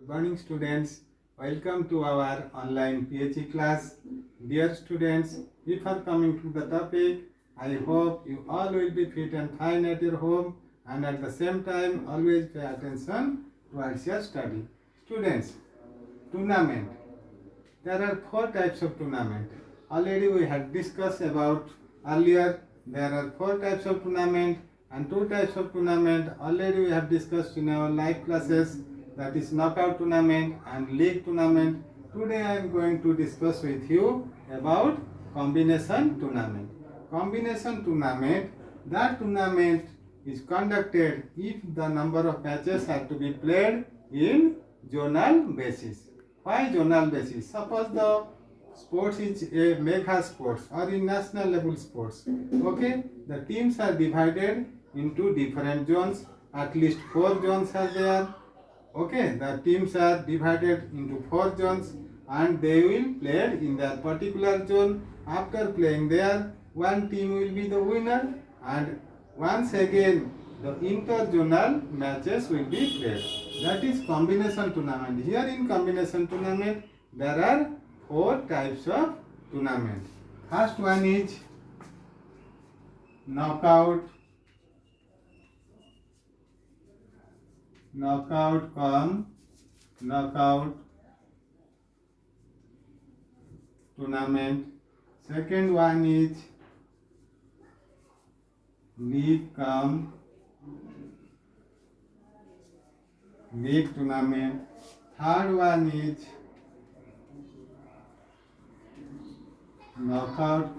Good morning students. Welcome to our online PHE class. Dear students, before coming to the topic, I hope you all will be fit and fine at your home and at the same time always pay attention towards your study. Students, tournament. There are four types of tournament. Already we had discussed about earlier. There are four types of tournament and two types of tournament. Already we have discussed in our live classes, that is knockout tournament and league tournament. Today I am going to discuss with you about combination tournament. Combination tournament, that tournament is conducted if the number of matches have to be played in zonal basis. Why zonal basis? Suppose the sports is a mega sports or in national level sports. Okay, the teams are divided into different zones. At least 4 zones are there. Okay, the teams are divided into 4 zones and they will play in that particular zone. After playing there, one team will be the winner and once again the inter-zonal matches will be played. That is combination tournament. Here in combination tournament, there are 4 types of tournament. First one is knockout tournament. Second one is league tournament. Third one is knockout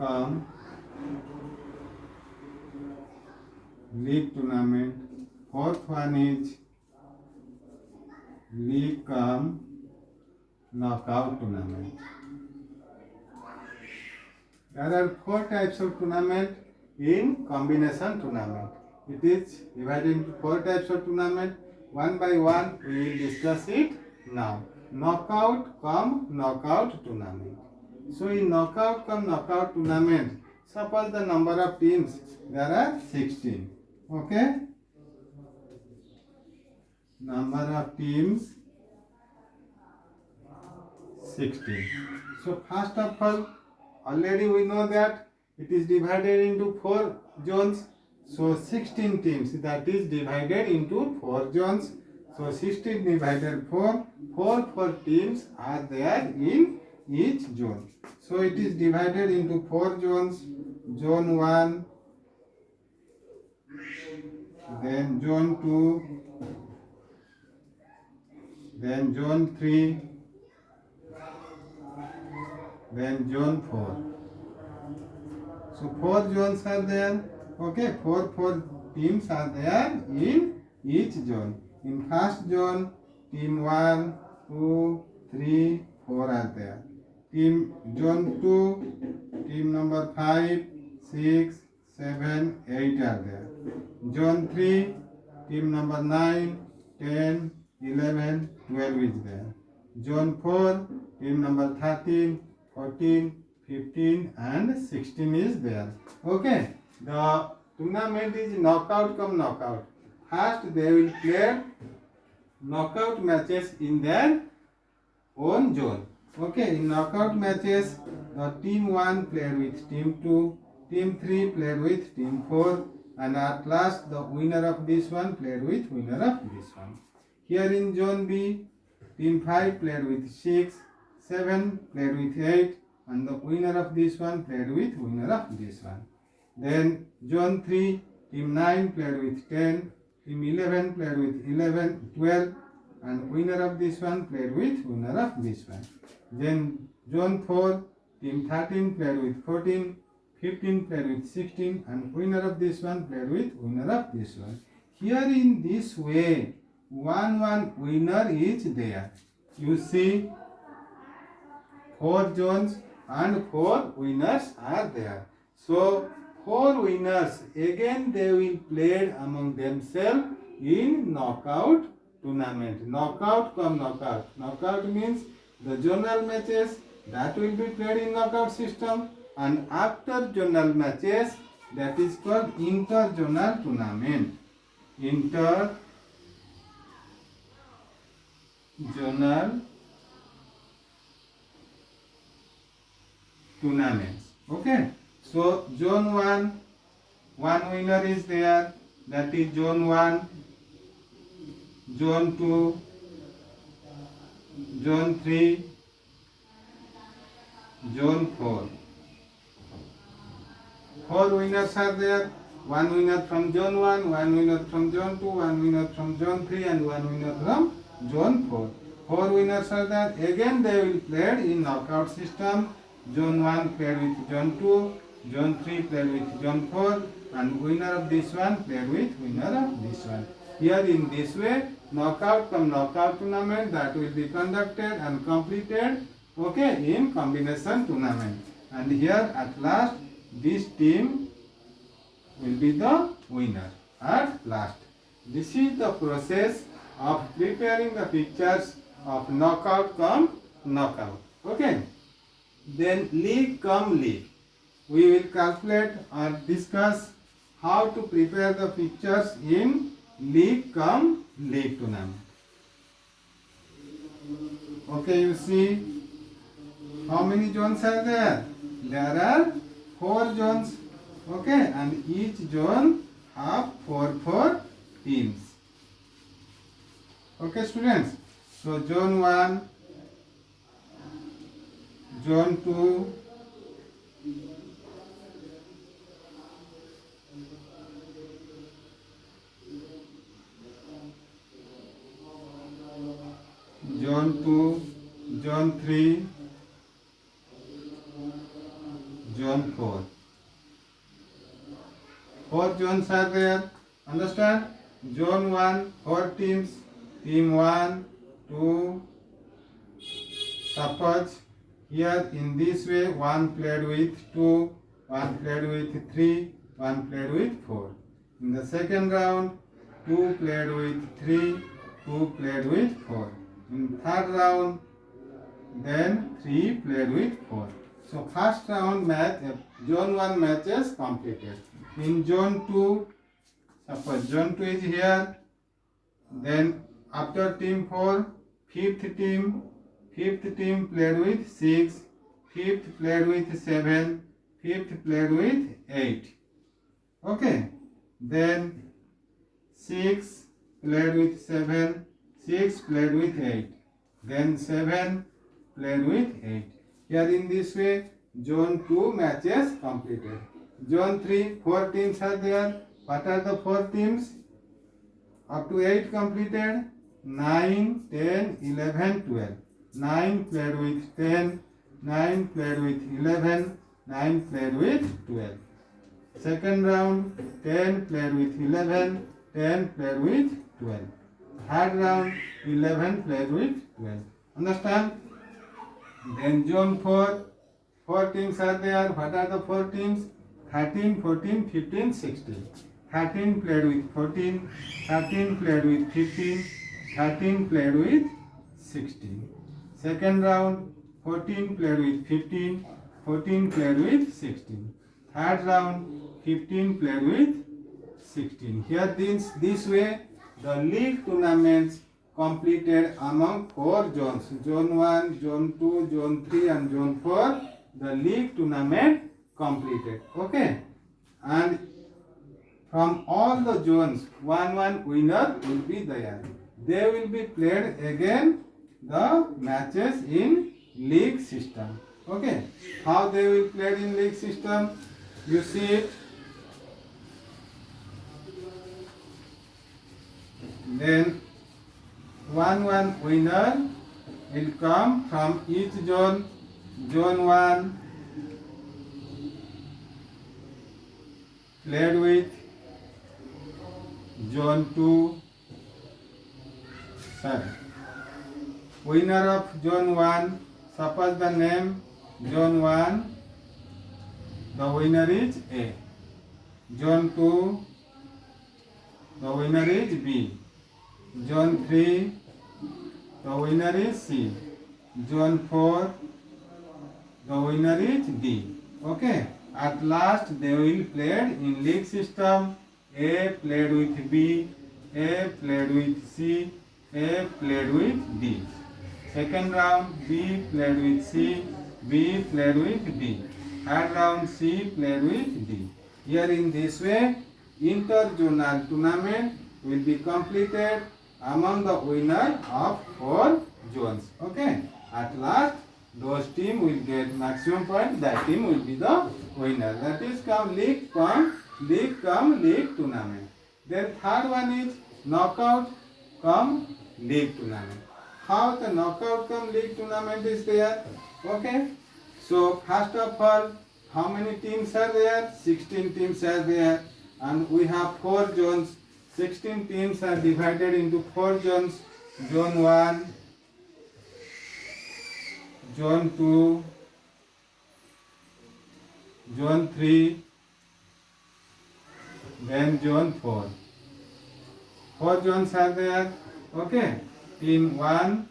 league tournament. Fourth one is league knockout tournament. There are 4 types of tournament in combination tournament. It is divided into 4 types of tournament. One by one we will discuss it now. Knockout tournament. So in knockout tournament, suppose the number of teams, there are 16. Okay? Number of teams 16. So first of all, already we know that it is divided into 4 zones. So 16 teams, that is divided into 4 zones. So 16 divided 4, 4 teams are there in each zone. So it is divided into 4 zones. Zone 1, then zone 2, then zone 3, then zone 4. So 4 zones are there. Okay, 4 teams are there in each zone. In first zone, team 1, 2, 3, 4 are there. Team zone 2, team number 5, 6, 7, 8 are there. Zone 3, team number 9, 10, 11, 12 is there. Zone 4, team number 13, 14, 15 and 16 is there. Okay, the tournament is knockout. First they will play knockout matches in their own zone. Okay, in knockout matches, the team 1 played with team 2, team 3 played with team 4 and at last the winner of this one played with winner of this one. Here in zone B, team 5 played with 6, 7 played with 8 and the winner of this one played with winner of this one. Then zone 3, team 9 played with 10, team 11 played with 12 and winner of this one played with winner of this one. Then zone 4, team 13 played with 14, 15 played with 16 and winner of this one played with winner of this one. Here in this way, one winner is there. You see 4 zones and 4 winners are there. So 4 winners again they will play among themselves in knockout tournament. Knockout. Knockout means the zonal matches that will be played in knockout system and after zonal matches that is called inter-zonal tournament. zonal tournaments. Okay, so zone 1, one winner is there, that is zone 1, zone 2, zone 3, zone 4. Four winners are there, one winner from zone 1, one winner from zone 2, one winner from zone 3 and one winner from zone 4. Four winners are there, again they will play in knockout system. Zone 1 played with zone 2, zone 3 played with zone 4 and winner of this one played with winner of this one. Here in this way, knockout come knockout tournament that will be conducted and completed, okay, in combination tournament. And here at last this team will be the winner at last. This is the process of preparing the pictures of knockout come knockout. Okay. Then league come league. We will calculate or discuss how to prepare the pictures in league come league tournament. Okay, you see how many zones are there? There are 4 zones. Okay, and each zone have 4 teams. Okay, students. So zone 1, zone 2, zone 2, zone 3, zone 4. 4 zones are there. Understand? Zone 1, 4 teams. Team 1, 2. Suppose here in this way, one played with 2, one played with 3, one played with 4. In the second round, 2 played with 3, 2 played with 4. In third round, then 3 played with 4. So first round match, zone 1 matches completed. In zone 2, suppose zone 2 is here, then after team 4, fifth team played with 6, fifth played with 7, fifth played with 8. Okay, then 6 played with 7, 6 played with 8, then 7 played with 8. Here in this way, zone 2 matches completed. Zone 3, 4 teams are there. What are the 4 teams? Up to 8 completed. 9, 10, 11, 12. 9 played with 10, 9 played with 11, 9 played with 12. Second round, 10 played with 11, 10 played with 12. Third round, 11 played with 12. Understand? Then zone 4, 4 teams are there. What are the 4 teams? 13, 14, 15, 16. 13 played with 14, 13 played with 15, 13 played with 16. Second round, 14 played with 15, 14 played with 16. Third round, 15 played with 16. Here this way, the league tournaments completed among 4 zones. Zone 1, Zone 2, Zone 3 and Zone 4. The league tournament completed. Okay. And from all the zones, one winner will be there. They will be played again the matches in league system. Okay. How they will play in league system? You see it. Then one winner will come from each zone. Zone 1 played with Zone 2. Sorry. Winner of Zone 1, suppose the name Zone 1, the winner is A. Zone 2, the winner is B. Zone 3, the winner is C. Zone 4, the winner is D. Okay. At last they will play in league system. A played with B, A played with C, A played with D. Second round, B played with C, B played with D. Third round, C played with D. Here in this way, inter-zonal tournament will be completed among the winner of 4 zones. Okay. At last, those team will get maximum point. That team will be the winner. That is come league tournament. Then third one is knockout come league tournament. How the knockout come league tournament is there? Okay. So first of all, how many teams are there? 16 teams are there, and we have 4 zones. 16 teams are divided into 4 zones. Zone 1, Zone 2, Zone 3, then Zone 4. 4 zones are there. Okay. Team 1,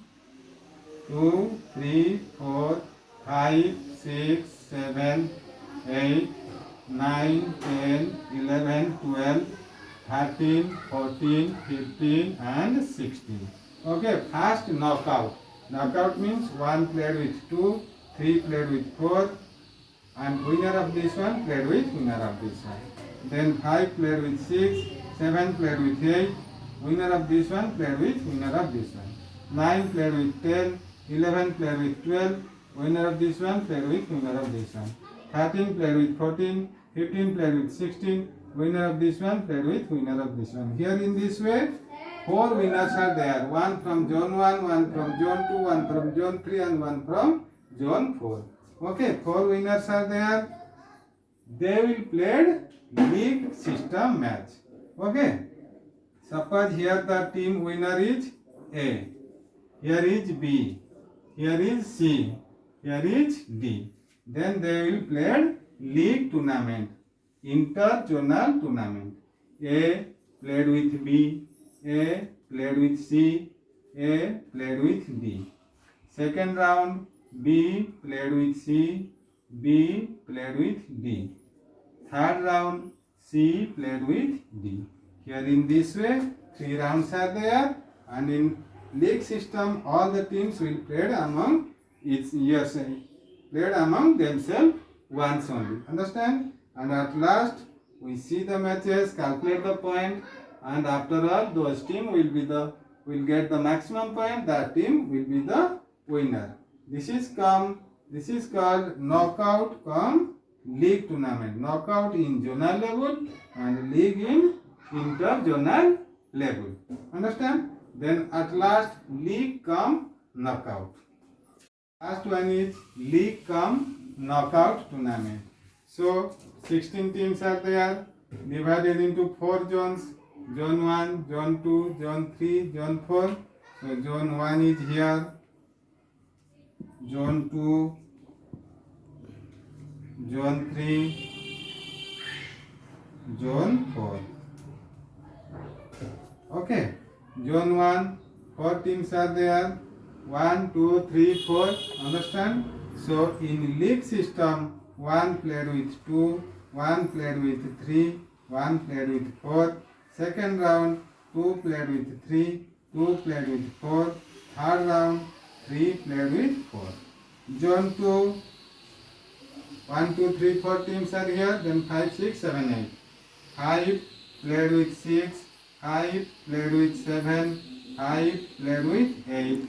2, 3, 4, 5, 6, 7, 8, 9, 10, 11, 12, 13, 14, 15 and 16. Okay, first knockout. Knockout means 1 played with 2, 3 played with 4, and winner of this one played with winner of this one. Then 5 played with 6, 7 played with 8, winner of this one played with winner of this one. 9 played with 10, 11 played with 12, winner of this one played with winner of this one. 13 played with 14, 15 played with 16, winner of this one played with winner of this one. Here in this way, 4 winners are there. 1 from zone 1, 1 from zone 2, 1 from zone 3 and 1 from zone 4. Okay, 4 winners are there. They will play league system match. Okay. Suppose here the team winner is A. Here is B. Here is C. Here is D. Then they will play league tournament, inter-zonal tournament. A played with B, A played with C, A played with D. Second round, B played with C, B played with D. Third round, C played with D. Here in this way, 3 rounds are there, and in league system, all the teams will play among played among themselves once only. Understand? And at last, we see the matches, calculate the point, and after all, those team will get the maximum point. That team will be the winner. This is called knockout come league tournament. Knockout in zonal level and league in inter-zonal level. Understand? Then at last, league come knockout. Last one is league come knockout tournament. So 16 teams are there, divided into 4 zones. Zone 1, Zone 2, Zone 3, Zone 4. So Zone 1 is here, Zone 2, Zone 3, Zone 4. Okay. Zone 1, 4 teams are there. 1, 2, 3, 4. Understand? So in league system, 1 played with 2, 1 played with 3, 1 played with 4. Second round, 2 played with 3, 2 played with 4. Third round, 3 played with 4. Zone 2, 1, 2, 3, 4 teams are here. Then 5, 6, 7, 8. 5 played with 6, 5 played with 7, 5 played with 8.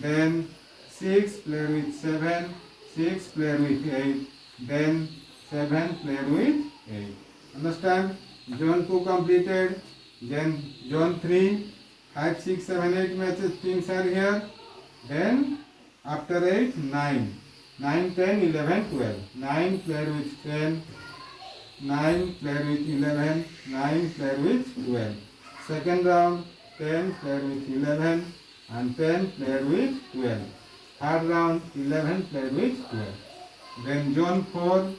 Then 6 played with 7, 6 played with 8. Then 7 played with 8. Understand? Zone 2 completed. Then zone 3, 5, 6, 7, 8 matches teams are here. Then after 8, 9. 9, 10, 11, 12. 9 played with 10. 9 played with 11. 9 played with 12. Second round, 10 played with 11 and 10 played with 12. Third round, 11 played with 12. Then zone 4.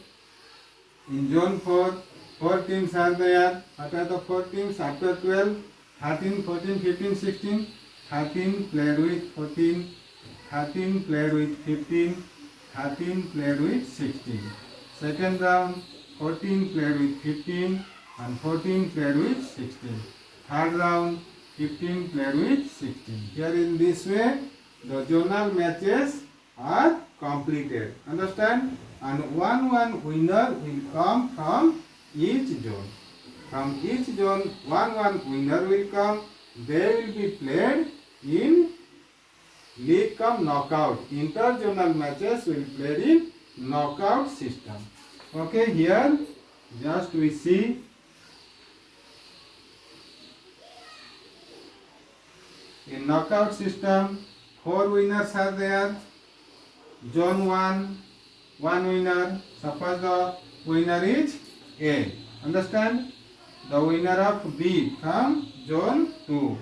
In zone 4, 4 teams are there. What are the 4 teams? After 12, 13, 14, 15, 16. 13 played with 14. 13 played with 15. 13 played with 16. Second round, 14 played with 15 and 14 played with 16. Third round, 15 played with 16. Here in this way, the zonal matches are completed. Understand? And one winner will come from each zone. From each zone, one winner will come. They will be played in league cum knockout. Inter-zonal matches will be played in knockout system. Okay, here just we see in knockout system, 4 winners are there. Zone 1, 1 winner. Suppose the winner is A. Understand? The winner of B from zone 2.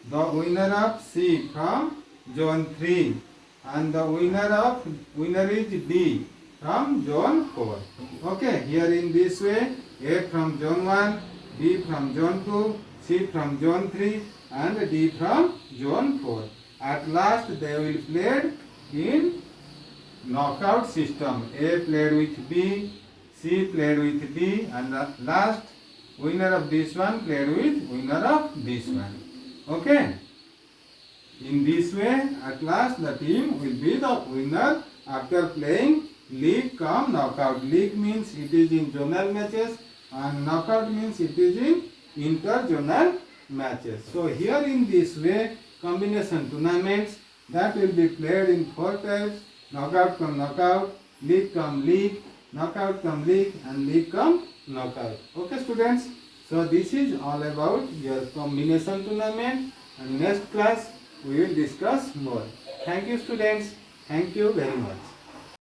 The winner of C from zone 3. And the winner is D from zone 4. Okay, here in this way, A from zone 1, B from zone 2, C from zone 3, and D from zone 4. At last they will play in knockout system. A played with B, C played with D, and the last winner of this one played with winner of this one. Okay. In this way, at last the team will be the winner after playing league cum knockout. League means it is in zonal matches, and knockout means it is in inter-zonal matches. So here in this way, combination tournaments that will be played in 4 types: knockout cum knockout, league cum league, knockout cum league, and league cum knockout. Okay, students. So this is all about your combination tournament, and next class we will discuss more. Thank you, students. Thank you very much.